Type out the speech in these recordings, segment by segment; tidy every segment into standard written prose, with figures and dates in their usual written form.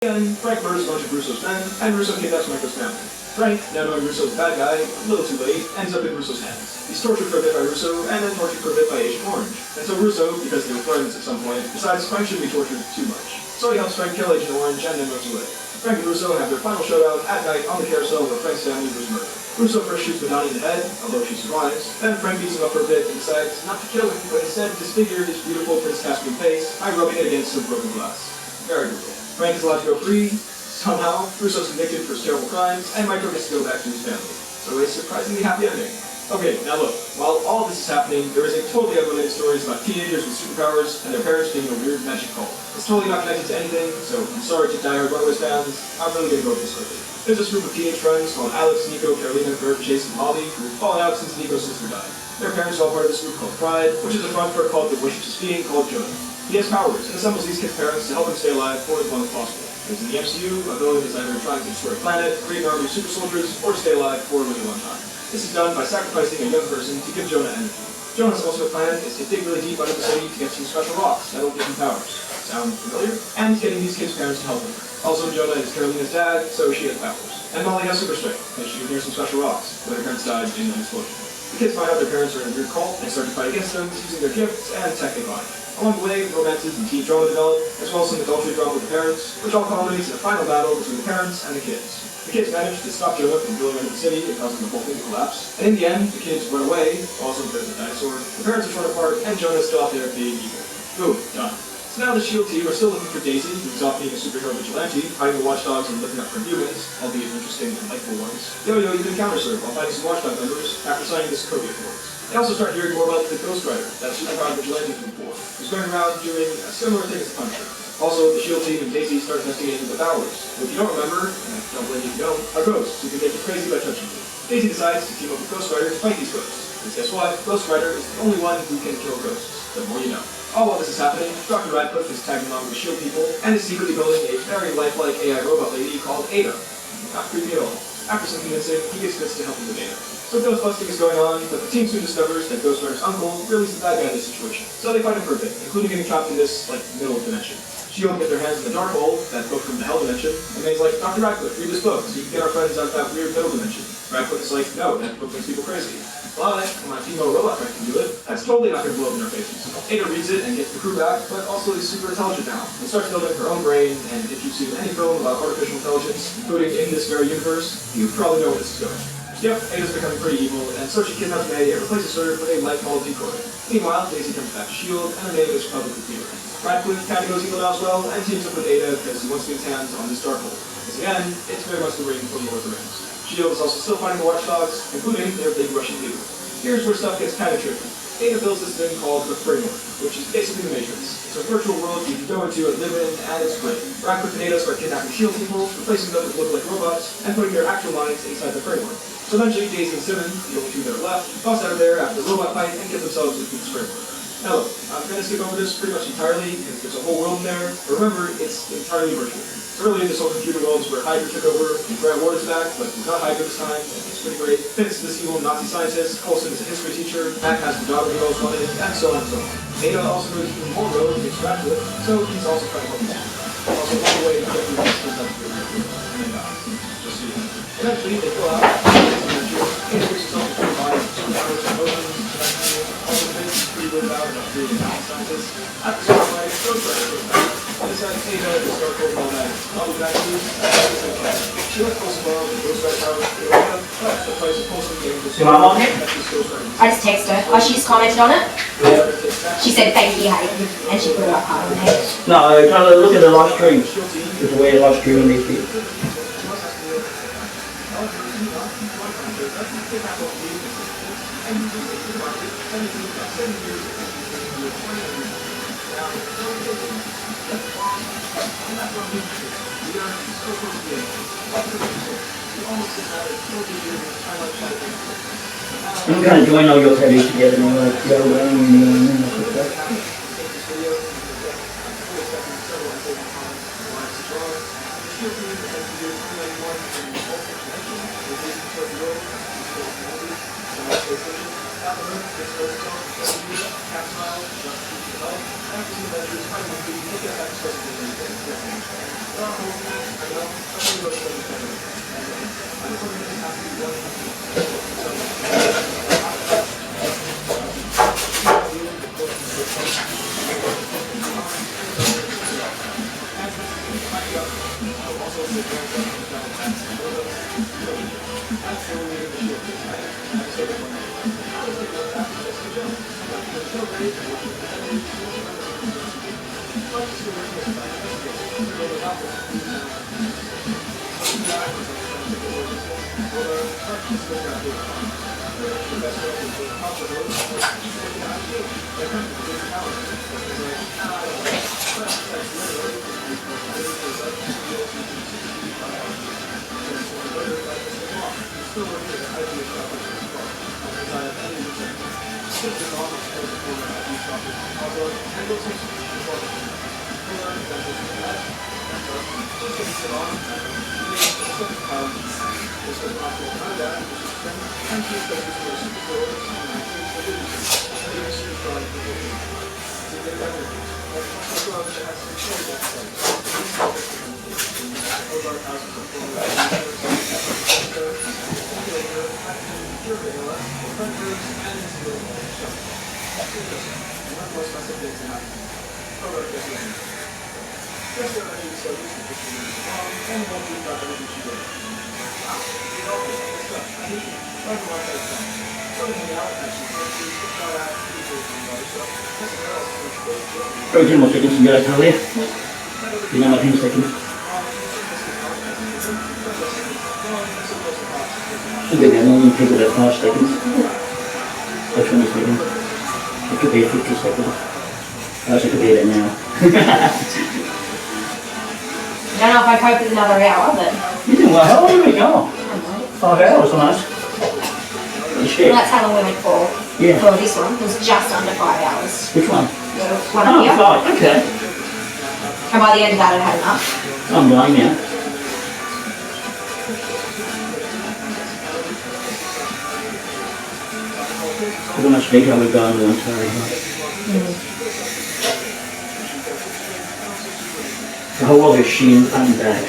And Frank murders a bunch of Russo's men, and Russo kidnaps Michael's family. Frank, now knowing Russo's a bad guy, a little too late, ends up in Russo's hands. He's tortured for a bit by Russo, and then tortured for a bit by Agent Orange. And so Russo, because they were friends at some point, decides Frank shouldn't be tortured too much. So he helps Frank kill Agent Orange and then moves away. Frank and Russo have their final showdown at night on the carousel where Frank's family was murdered. Russo first shoots Madani in the head, although she survives. Then Frank beats him up for a bit and decides not to kill him, but instead disfigure his beautiful Prince Caspian face by rubbing it against some broken glass. Very brutal. Frank is allowed to go free. Somehow, Russo's convicted for his terrible crimes, and Michael gets to go back to his family. So a surprisingly happy ending. Okay, now look, while all this is happening, there is a totally unrelated stories about teenagers with superpowers and their parents being a weird magic cult. It's totally not connected to anything, so I'm sorry to diehard Runaways fans, I'm really gonna go over this quickly. There's this group of teenage friends called Alex, Nico, Carolina, Bert, Chase, and Molly, who've fallen out since Nico's sister died. Their parents are all part of this group called Pride, which is a front for a cult that worships his being called Jonah. He has powers, and assembles these kids' parents to help them stay alive for as long as possible. Because in the MCU, a villain is either trying to destroy a planet, create an army of super soldiers, or stay alive for a really long time. This is done by sacrificing a young person to give Jonah energy. Jonah's ultimate plan is to dig really deep under the city to get some special rocks that'll give him powers. Sound familiar? And getting these kids' parents to help him. Also, Jonah is Carolina's dad, so she has powers. And Molly has super strength, because she can hear some special rocks, when her parents died in an explosion. The kids find out their parents are in a weird cult, and start to fight against them, using their gifts and tech they find. Along the way, romances and teen drama develop, as well as some adultery drama with the parents, which all culminates in a final battle between the parents and the kids. The kids manage to stop Jonah from drilling into the city and causing the whole thing to collapse. And in the end, the kids run away, also because of the dinosaur. The parents are torn apart, and Jonah is still out there being evil. Boom, done. So now the SHIELD team are still looking for Daisy, who's off being a superhero vigilante, fighting the watchdogs and looking up for humans, albeit interesting and delightful ones. Yo-Yo even counters her while fighting some watchdog members after signing this Sokovia Accords. They also start hearing more about the Ghost Rider, that superpowered vigilante from before, who's going around doing a similar thing as the Punisher. Also, the SHIELD team and Daisy start investigating the Powers, who, if you don't remember, and I don't blame you if you don't, are ghosts who can make you crazy by touching you. Daisy decides to team up with Ghost Rider to fight these ghosts. Because guess what? Ghost Rider is the only one who can kill ghosts. The more you know. All while this is happening, Dr. Radcliffe is tagging along with the SHIELD people, and is secretly building a very lifelike AI robot lady called Ada. Not creepy at all. After some convincing, he gets Fitz to help him with Ada. So ghost busting is going on, but the team soon discovers that Ghost Rider's uncle really is the bad guy in this situation. So they fight him for a bit, including getting trapped in this, middle dimension. SHIELD get their hands in the dark hole, that book from the Hell dimension, and he's like, Dr. Radcliffe, read this book so you can get our friends out of that weird middle dimension. Radcliffe is like, no, that book makes people crazy. But my female robot friend can do it. That's totally not going to blow up in our faces. Ada reads it and gets the crew back, but also is super intelligent now, and starts building her own brain, and if you've seen any film about artificial intelligence, including in this very universe, you probably know where this is going. Yep, Ada's becoming pretty evil, and so she kidnaps May and replaces her with a light called Decoy. Meanwhile, Daisy comes back to SHIELD, and her name is publicly clear. Radcliffe kind of goes evil now as well, and teams up with Ada because he wants to get his hands on this dark hole. Because again, it's very much the ring for Lord of the Rings. SHIELD is also still fighting the watchdogs, including their big Russian leader. Here's where stuff gets kind of tricky. Ada builds this thing called the Framework, which is basically the Matrix. It's a virtual world you can go into and live in, and it's great. Radcliffe and Ada start kidnapping SHIELD people, replacing them with look-alike robots, and putting their actual minds inside the Framework. So eventually, Daisy and Simmons, the only two that are left, bust out of there after the robot fight and get themselves into this Framework. Now look, I'm going to skip over this pretty much entirely, because there's a whole world in there, but remember, it's entirely virtual. So really, this whole computer world is where Hydra took over, and Grant Ward is back, but he's not Hydra this time, and it's pretty great. Fitz is this evil Nazi scientist, Coulson is a history teacher, Mac has the daughter he always wanted, and so on and so on. Ada also goes even more road against Radcliffe, so he's also trying to help him out. Also, along the way, he gets through this stuff and then dies. Just so you know. Eventually, they go out, Ada gives herself a free body, some powers and emotions, also Fitz is pretty good about it, creating a Nazi scientist. After some fight, Ghost Rider goes back. This has Ada is dark over all night. All the vaccines, she left Coulson Bomb and Ghost Rider powers to Ada, but the price of Coulson getting this Your mom on it? I just texted her. Oh, she just commented on it? Yeah. She said, thank you, Hayden. And she put it up hard on there. No, try to look at the live stream. There's a way to live stream on these people. I'm going to join all your tattoos together and go around Probably 10 more seconds and go to Tahlia. You know, my 10 seconds. Should be about normal people about 5 seconds. Or 20 seconds. It could be 50 seconds. Oh, so it could be about now. I don't know if I cope with another hour, but You doing well? How long have we gone? 5 hours almost. Shit. that's how long we went for. Yeah. For this one, it was just under 5 hours. Which one? The one up here. Oh, 5. Okay. And by the end of that, I'd had enough. I'm blind now. Look how much detail we've got into one story. The whole world is sheen front and back.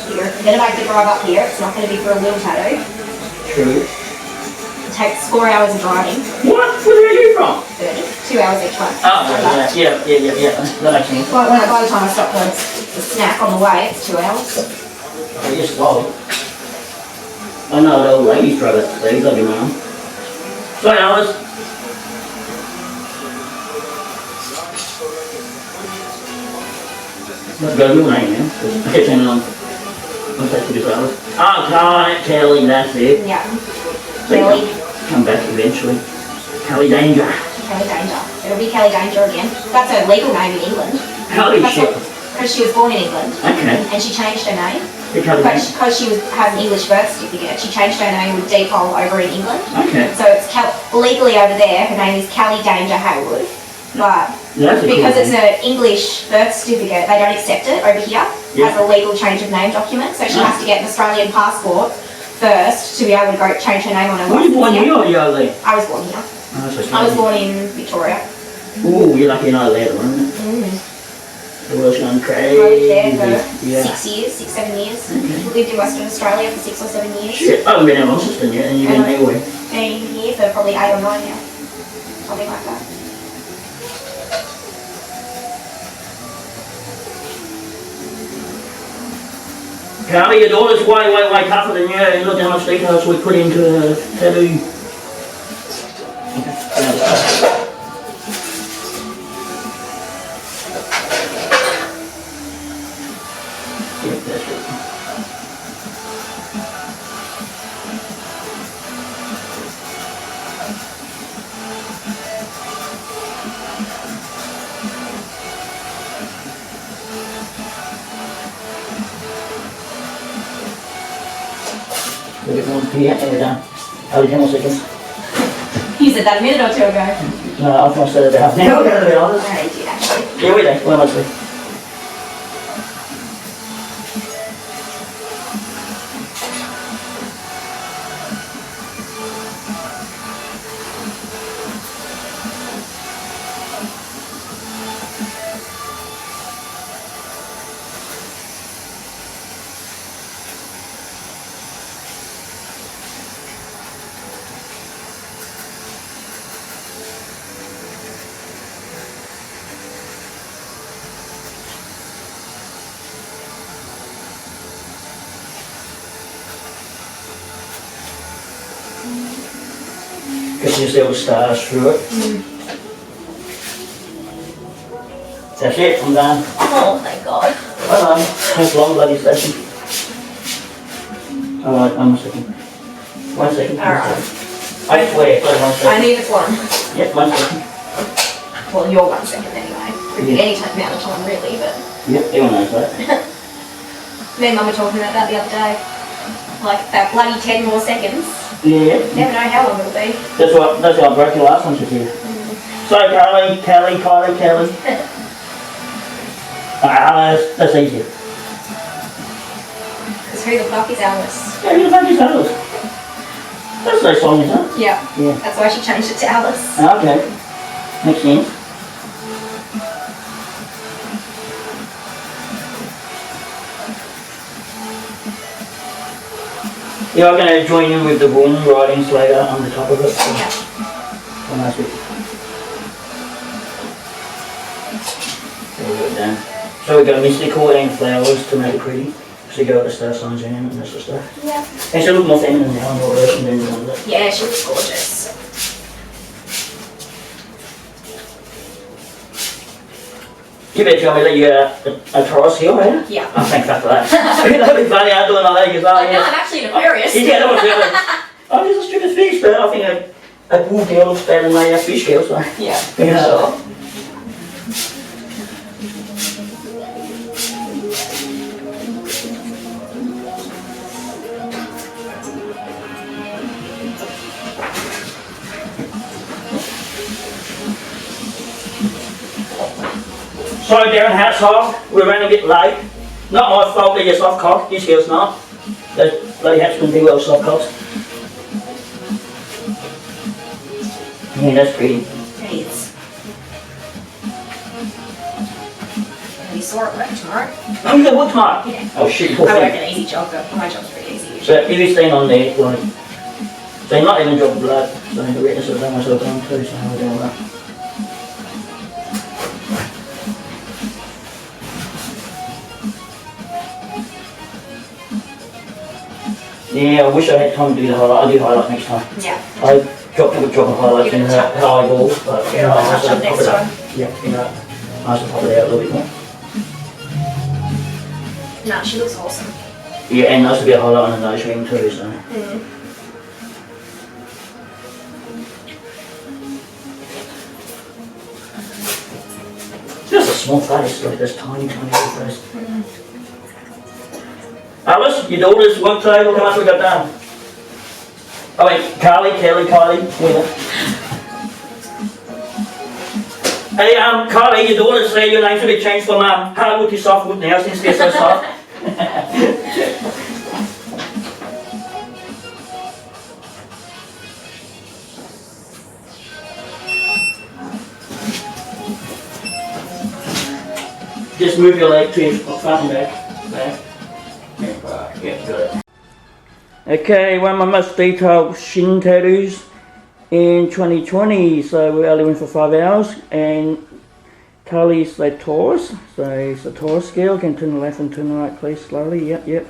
You're going to make the drive up here. It's not going to be for a little tattoo. True. It takes 4 hours of driving. What? Where are you from? 30. 2 hours each way. Oh, yeah. That makes sense. By the time I stop the snack on the way, it's 2 hours. Oh, you're slow. I know the old ladies drive it. Ladies, love your mum. 2 hours. Let's go to your name now. Okay, turn on. What's that for this hours? Oh, Kelly, that's it. Yeah. Kelly. Come back eventually. Kelly Danger. Kelly Danger. It'll be Kelly Danger again. That's her legal name in England. Holy shit. Because she was born in England. Okay. And she changed her name. Kelly Danger. Because she has an English birth certificate, she changed her name with default over in England. Okay. So it's legally over there, her name is Kelly Danger Haywood. But That's a cool because it's name. an English birth certificate, they don't accept it over here as a legal change of name document. So she has to get an Australian passport first to be able to go change her name on her Were you license born here. here or you over there? I was born here. Oh, that's okay. I was born in Victoria. Ooh, you're lucky you're not there, weren't you? The world's gone crazy. I lived there for Yeah. 6 years, 7 years. Okay. Lived in Western Australia for 6 or 7 years. Shit, I haven't been out of Austin yet, and you've been everywhere. Been here for probably 8 or 9 now. Something like that. Carly, your daughter's way tougher than you. And look how much details we put into her tattoo. Yeah, that's right. Look at one here, and we're done. Only 10 more seconds. You said that a minute or two ago. No, I thought I said it about now. We're going to be honest. I did actually. Yeah, we do. Well, mostly. Because you see all the stars through it. That's it, I'm done. Oh, thank God. Well done. That's a long bloody session. Alright, 1 second. 1 second. Alright. I swear, play 1 second. I need this one. Yep, 1 second. Well, you're 1 second anyway. Could be any amount of time really, but... Yep, everyone knows that. Me and Mum were talking about that the other day. Like, that bloody 10 more seconds. Yeah. Never know how long it'll be. That's why I broke your last one to you. So Kylie. That's easy. Because who the fuck is Alice? Yeah, who the fuck is Taurus? That's no song, is it? Yeah. Yeah. That's why she changed it to Alice. Okay. Makes sense. Yeah, I'm going to join in with the wool writings later on the top of it. So. Yeah. Oh, nice bit. There we go, done. So we've got mystical and flowers to make it pretty. So you go with the star signs in and that sort of stuff. Yeah. And she'll look more feminine now in your version than the one that. Yeah, she looks gorgeous. You better tell me that you're a Taurus heel, right? Yeah. Oh, thank God for that. That'd be funny, I'm doing all that, because No, I'm actually an Aquarius. Yeah, that was really. I'm just a stupid fish, but I think a bull girl looks better than a fish girl, so. Yeah, for Yeah. sure. Sorry, Darren, household, we're running a bit late. Not my fault that you're soft cocked, this girl's not. Those bloody hats wouldn't be well soft cocked. Yeah, that's pretty. It is. You saw it work tomorrow. Oh, you got wood tomorrow? Yeah. Oh shit, poor I work thing. an easy job, but my job's pretty easy usually. So if you stand on there, like, so you're not even dropping blood, so the witness will done myself on too, so I'll do all that. Yeah, I wish I had time to do the highlight. I'll do highlight next time. Yeah. I dropped a drop of highlights Give in it a her tap. eyeball, but Yeah, I'll touch up pop next it up. time. Yeah, you know, nice to pop it out a little bit more. No, she looks awesome. Yeah, and nice to be a highlight on the nose ring too, so. Just a small face, like this tiny little face. Alice, your daughter's work today, look how much we got done. Oh wait, Kylie, winner. Hey, Kylie, your daughter said your name should be changed from hardwood to softwood now since they're so soft. Just move your leg to your front and back. Yeah, got it. Okay, one of my most detailed shin tattoos in 2020. So we only went for 5 hours, and Tahlia's the Taurus. So it's a Taurus scale. Can turn the left and turn the right, please, slowly. Yep.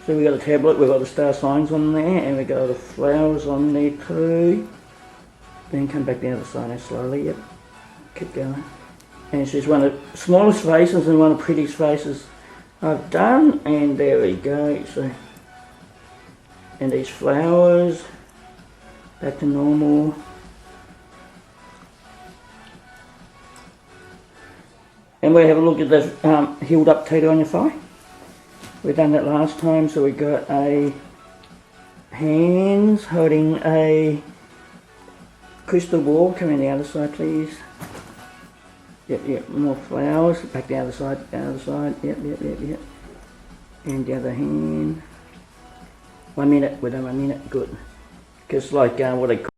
So we got a tablet. We've got the star signs on there, and we got the flowers on there too. Then come back down the side now slowly. Yep. Keep going. And she's one of the smallest faces and one of the prettiest faces I've done, and there we go. So, and these flowers back to normal. And we have a look at the healed up tattoo on your thigh. We've done that last time, so we got a hands holding a crystal ball. Come in the other side, please. Yep, more flowers, back the other side, yep. And the other hand. 1 minute, we're done 1 minute, good. Because like what they call